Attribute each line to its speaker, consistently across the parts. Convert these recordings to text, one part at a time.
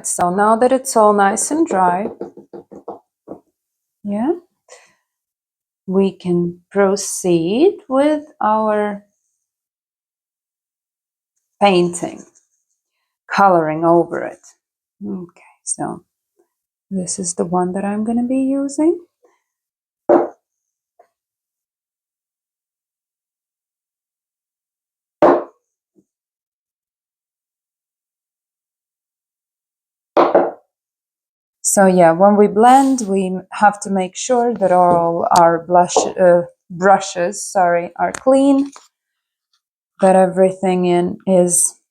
Speaker 1: right, so now that it's all nice and dry, yeah, we can proceed with our painting, coloring over it. Okay, so this is the one that I'm going to be using. So yeah, when we blend, we have to make sure that all our brushes are clean, that everything is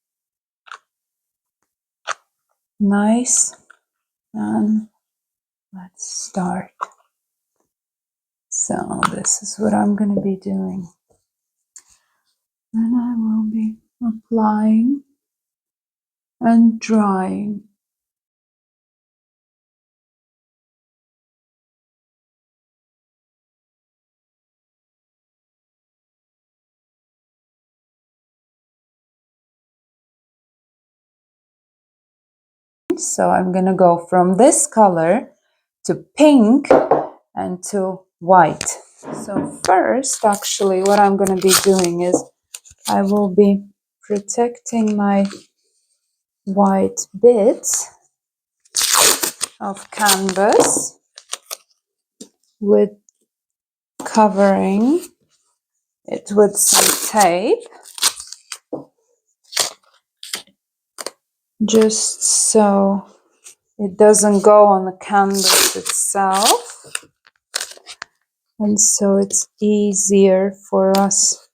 Speaker 1: nice. And let's start. So this is what I'm going to be doing. And I will be applying and drying. So I'm going to go from this color to pink and to white. So first, actually, what I'm going to be doing is I will be protecting my white bits of canvas with covering it with some tape, just so it doesn't go on the canvas itself, and so it's easier for us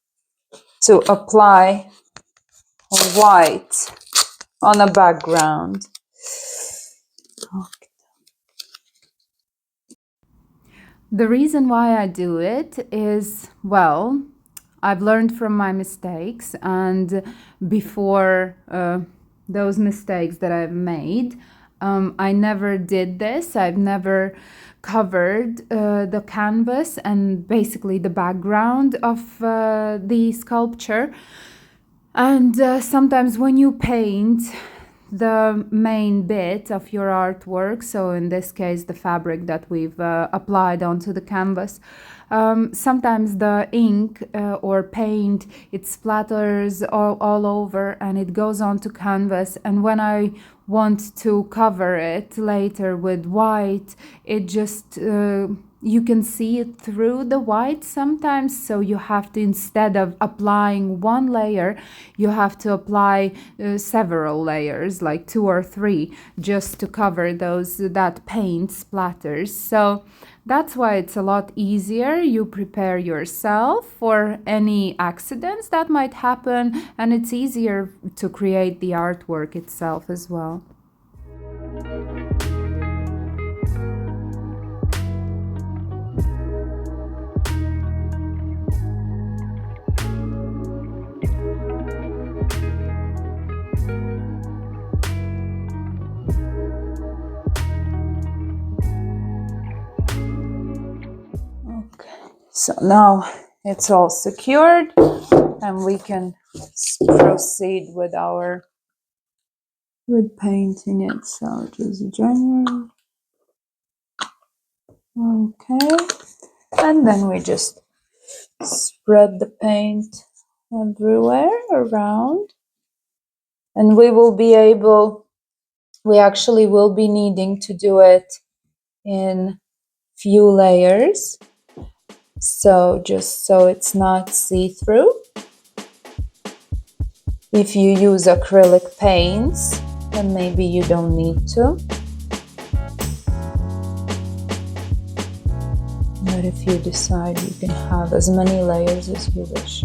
Speaker 1: to apply white on a background. Okay. The reason why I do it is, well, I've learned from my mistakes, and before those mistakes that I've made, I never did this. I've never covered the canvas and basically the background of the sculpture. And sometimes when you paint the main bit of your artwork, so in this case the fabric that we've applied onto the canvas, sometimes the ink or paint, it splatters all over and it goes onto canvas, and when I want to cover it later with white, it just you can see it through the white sometimes, so you have to, instead of applying one layer, you have to apply several layers, like 2 or 3, just to cover that paint splatters. So that's why it's a lot easier. You prepare yourself for any accidents that might happen, and it's easier to create the artwork itself as well. So now it's all secured and we can proceed with painting it. So just general. Okay. And then we just spread the paint everywhere around. And we actually will be needing to do it in few layers. So just so it's not see-through. If you use acrylic paints, then maybe you don't need to. But if you decide, you can have as many layers as you wish.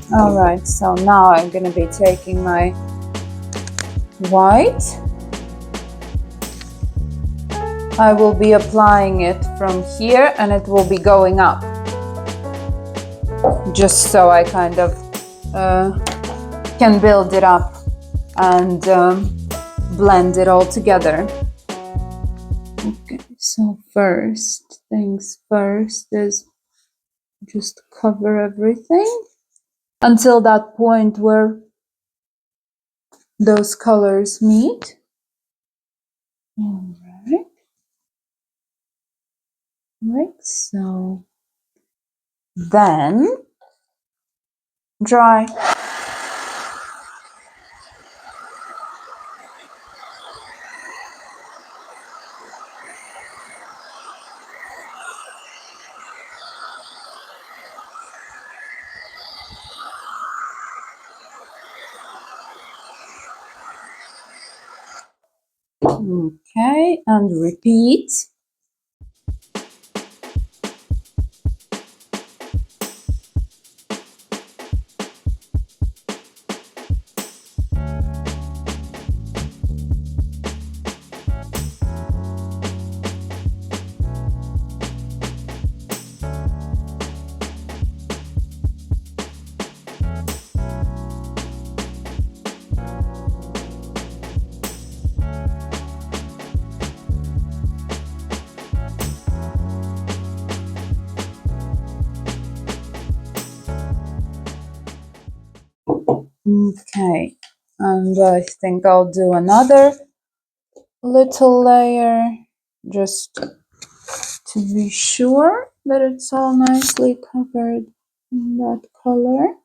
Speaker 1: Alright, so now I'm gonna be taking my white. I will be applying it from here and it will be going up. Just so I kind of can build it up and blend it all together. Okay, so first things first is just cover everything until that point where those colors meet. All right, like so. Then dry. Okay, and repeat. Okay, and I think I'll do another little layer just to be sure that it's all nicely covered in that color.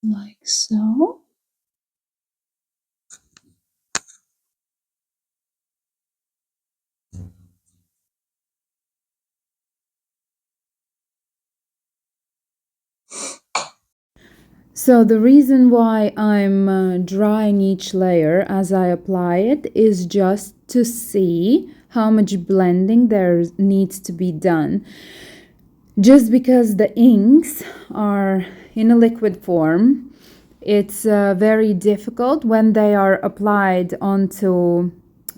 Speaker 1: Like so. So the reason why I'm drying each layer as I apply it is just to see how much blending there needs to be done. Just because the inks are in a liquid form, it's very difficult when they are applied onto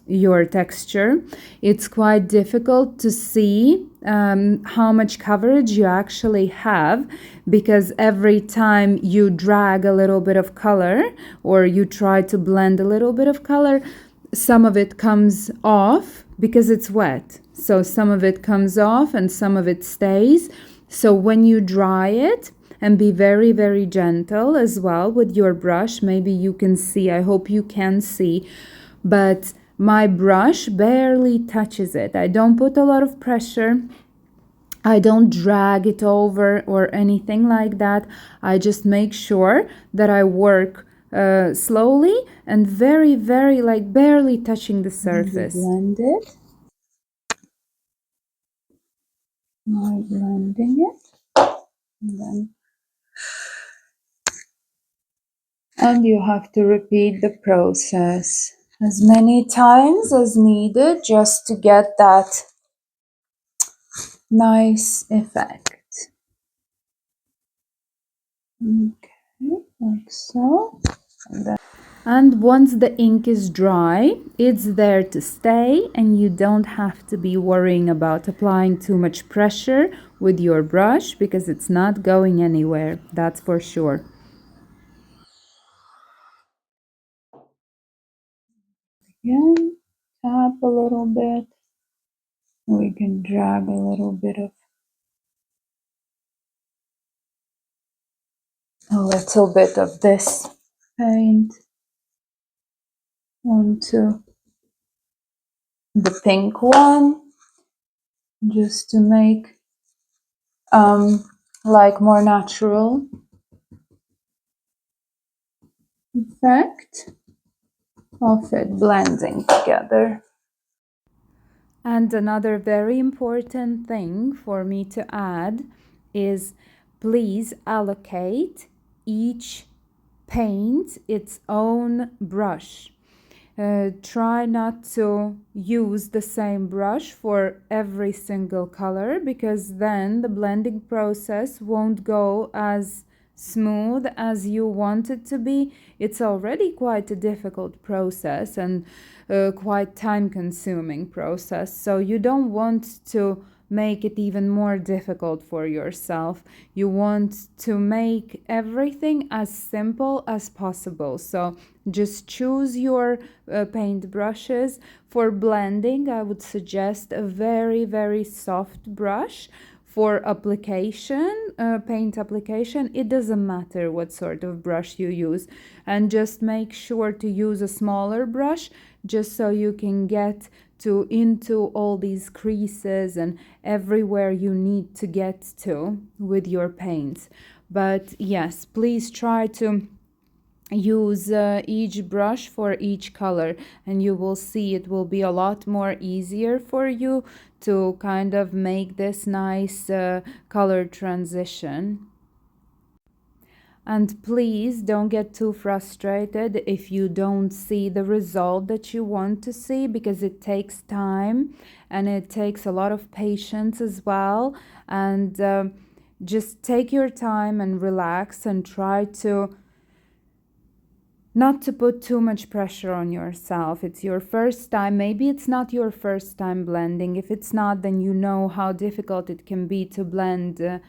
Speaker 1: your texture. It's quite difficult to see how much coverage you actually have, because every time you drag a little bit of color or you try to blend a little bit of color, some of it comes off because it's wet. So some of it comes off and some of it stays. So when you dry it, and be very, very gentle as well with your brush. Maybe you can see, I hope you can see, but my brush barely touches it. I don't put a lot of pressure. I don't drag it over or anything like that. I just make sure that I work slowly and very, very, like barely touching the surface. Blend it. Now blending it. And then and you have to repeat the process as many times as needed just to get that nice effect. Okay, like so. And once the ink is dry, it's there to stay, and you don't have to be worrying about applying too much pressure with your brush because it's not going anywhere, that's for sure. Again, tap a little bit. We can drag a little bit of a little bit of this paint onto the pink one, just to make like more natural effect of it blending together. And another very important thing for me to add is, please allocate each paint its own brush. Try not to use the same brush for every single color, because then the blending process won't go as smooth as you want it to be. It's already quite a difficult process and quite time consuming process, so you don't want to make it even more difficult for yourself. You want to make everything as simple as possible. So just choose your paint brushes. For blending, I would suggest a very, very soft brush. For application, paint application, it doesn't matter what sort of brush you use. And just make sure to use a smaller brush, just so you can get into all these creases and everywhere you need to get to with your paints. But yes, please try to use each brush for each color, and you will see it will be a lot more easier for you to kind of make this nice color transition. And please don't get too frustrated if you don't see the result that you want to see, because it takes time and it takes a lot of patience as well. And just take your time and relax and try to not to put too much pressure on yourself. It's your first time. Maybe it's not your first time blending. If it's not, then you know how difficult it can be to blend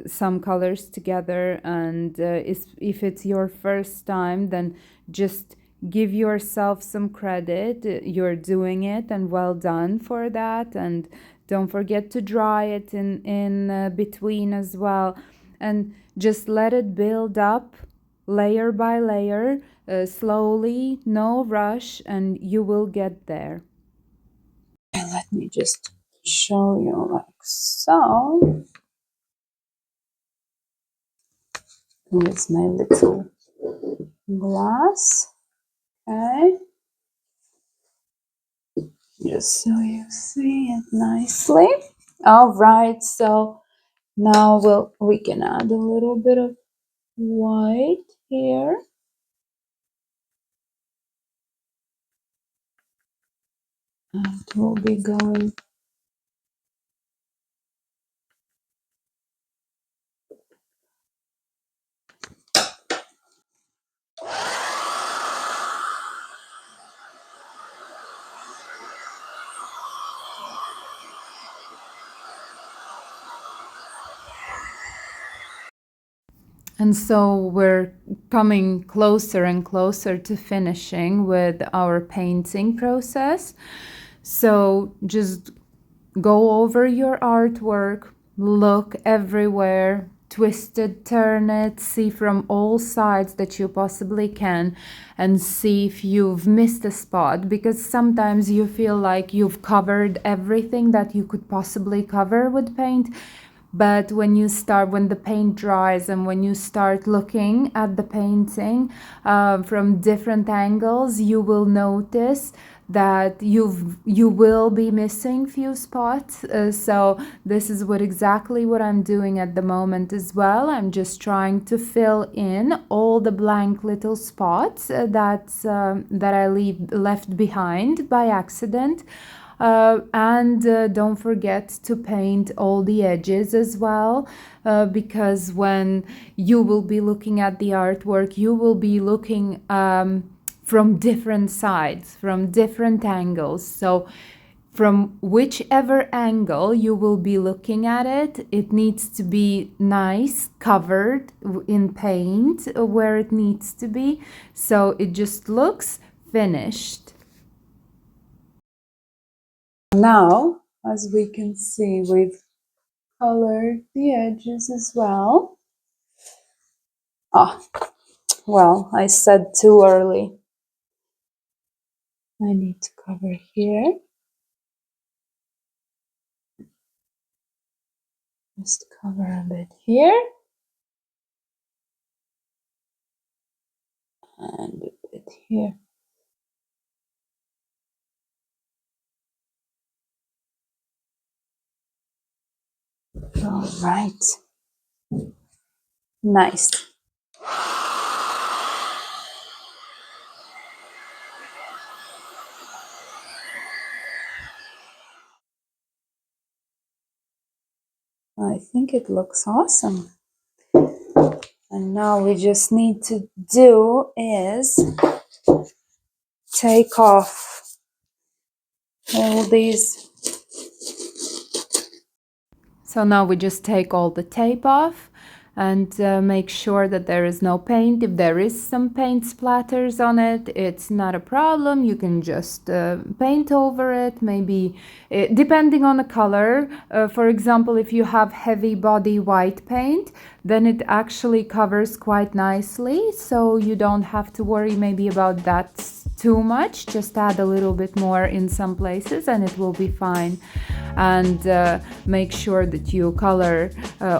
Speaker 1: some colors together. And if it's your first time, then just give yourself some credit. You're doing it, and well done for that. And don't forget to dry it in between as well. And just let it build up layer by layer, slowly, no rush, and you will get there. And let me just show you like so. Here's my little glass. Okay, just so you see it nicely. All right, so now we can add a little bit of white here. And we'll be going And so we're coming closer and closer to finishing with our painting process. So just go over your artwork, look everywhere, twist it, turn it, see from all sides that you possibly can, and see if you've missed a spot, because sometimes you feel like you've covered everything that you could possibly cover with paint. But when the paint dries and when you start looking at the painting from different angles, you will notice that you will be missing few spots. So this is exactly what I'm doing at the moment as well. I'm just trying to fill in all the blank little spots that I left behind by accident. And don't forget to paint all the edges as well, because when you will be looking at the artwork, you will be looking from different sides, from different angles. So from whichever angle you will be looking at it, it needs to be nice, covered in paint where it needs to be, so it just looks finished. Now, as we can see, we've colored the edges as well. Ah, well, I said too early. I need to cover here. Just cover a bit here. And a bit here. All right. Nice. I think it looks awesome. And now we just need to do is take off all these. So now we just take all the tape off and make sure that there is no paint. If there is some paint splatters on it, it's not a problem. You can just paint over it, maybe depending on the color. For example, if you have heavy body white paint, then it actually covers quite nicely, so you don't have to worry maybe about that too much. Just add a little bit more in some places and it will be fine. And make sure that you color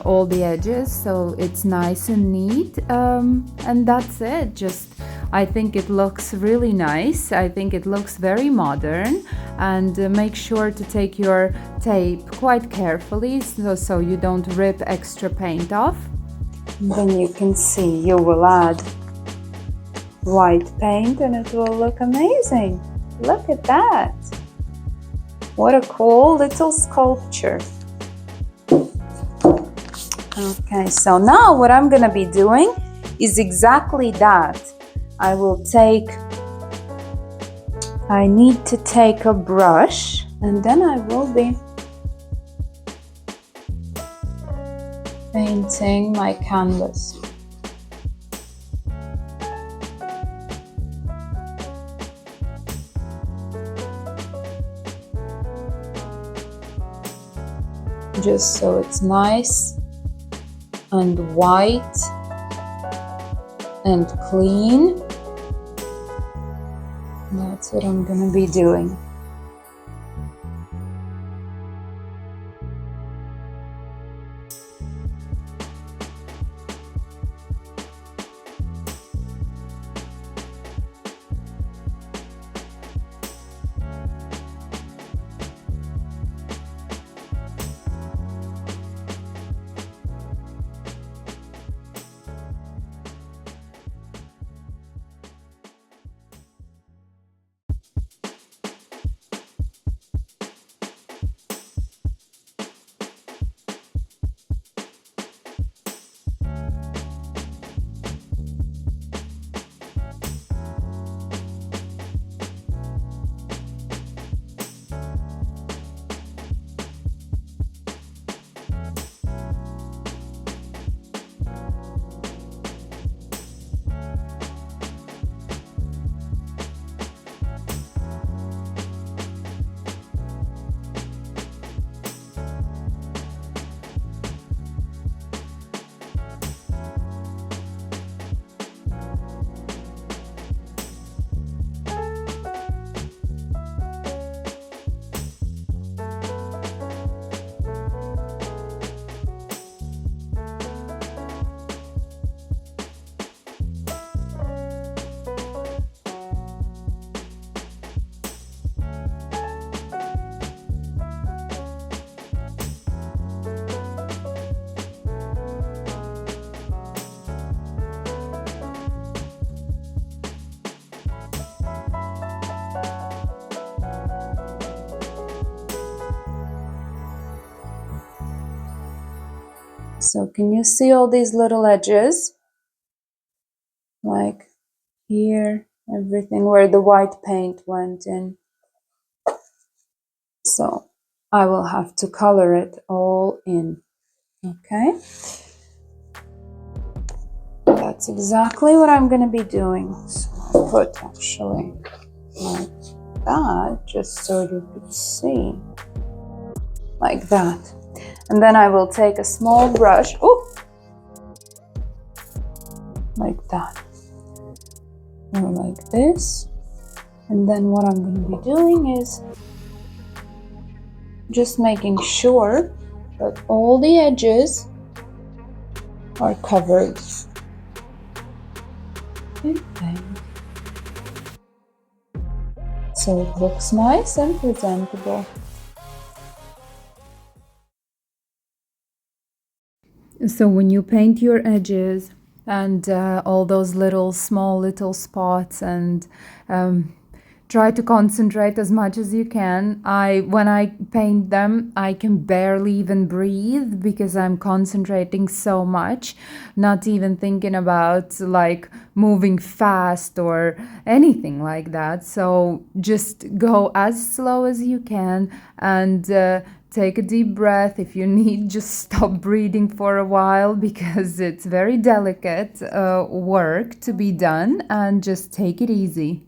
Speaker 1: all the edges so it's nice and neat, and that's it. Just I think it looks really nice. I think it looks very modern, and make sure to take your tape quite carefully so you don't rip extra paint off. And then you can see you will add white paint and it will look amazing. Look at that. What a cool little sculpture. Okay, so now what I'm gonna be doing is exactly that. I need to take a brush and then I will be painting my canvas. Just so it's nice and white and clean. That's what I'm gonna be doing. So can you see all these little edges? Like here, everything where the white paint went in. So I will have to color it all in, okay? That's exactly what I'm gonna be doing. So I'll put actually like that, just so you could see, like that. And then I will take a small brush. Oh, like that, or like this. And then what I'm going to be doing is just making sure that all the edges are covered. Okay. So it looks nice and presentable. So when you paint your edges and all those small little spots, and try to concentrate as much as you can. When I paint them, I can barely even breathe because I'm concentrating so much, not even thinking about like moving fast or anything like that. So just go as slow as you can, and take a deep breath. If you need, just stop breathing for a while because it's very delicate work to be done, and just take it easy.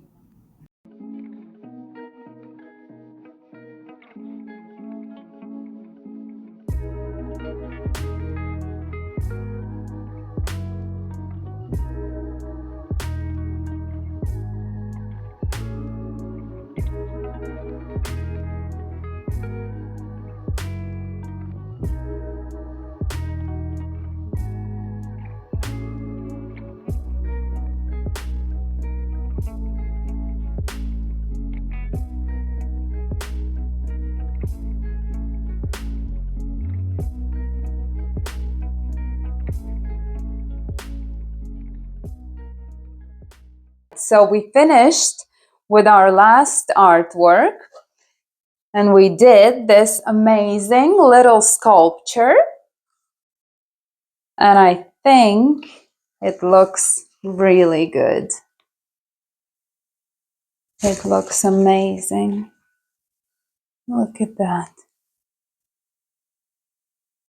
Speaker 1: So we finished with our last artwork, and we did this amazing little sculpture, and I think it looks really good. It looks amazing. Look at that.